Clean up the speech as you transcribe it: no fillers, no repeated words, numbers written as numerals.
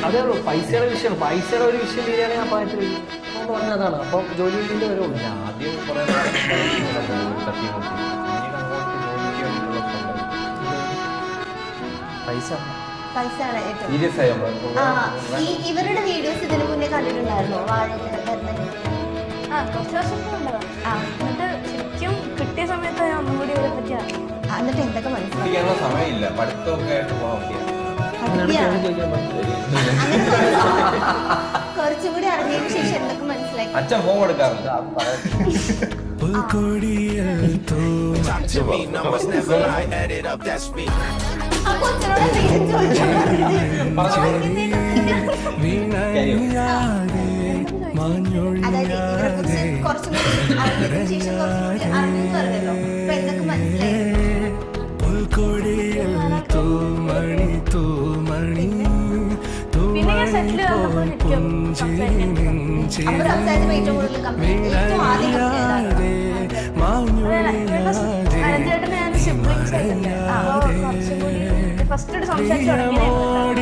അതേ ഉള്ളൂ, പൈസയുടെ വിഷയം. പൈസയുടെ ഒരു വിഷയം തീരുകയാണെങ്കിൽ ആ പ്രായത്തിൽ പറഞ്ഞതാണ്. അപ്പം ജോലി വീട്ടിൽ വരുള്ളൂ. ആദ്യം പൈസ ഇവരുടെ വീഡിയോസ് ഇതിനു മുന്നേ കണ്ടിട്ടുണ്ടായിരുന്നോ? കുറച്ച് വർഷം എന്നിട്ട് ശരിക്കും കിട്ടിയ സമയത്ത് ഞാൻ ഒന്നും കൂടി ഇതിനെ പറ്റി അറിയാം. എന്നിട്ട് എന്തൊക്കെ മനസ്സിലായി? സമയമില്ല, പഠിത്തമൊക്കെ ആയിട്ട് പോകാൻ. കുറച്ചും കൂടി അറിഞ്ഞതിന് ശേഷം എന്തൊക്കെ മനസ്സിലാക്കി? അച്ഛൻ ഫോൺ കൊടുക്കാറുണ്ട്. അതായത് ഇവരെ കുറിച്ച് കുറച്ചും കൂടി അറിഞ്ഞതിന് ശേഷം കുറച്ചും കൂടി അറിഞ്ഞു പറഞ്ഞല്ലോ. അപ്പൊ എന്തൊക്കെ മനസ്സിലായി? പിന്നെ ഞാൻ സെറ്റിൽ വന്നപ്പോൾ ശരിക്കും അപ്പൊ സംസാരിച്ചപ്പോ ഏറ്റവും കൂടുതൽ ഏറ്റവും ആദ്യം അനന്തേട്ടനെ ഞാൻ സിബ്ലിങ്സ് ആയിട്ടുണ്ട്. ഫസ്റ്റ് സംസാരിച്ചു തുടങ്ങിയത്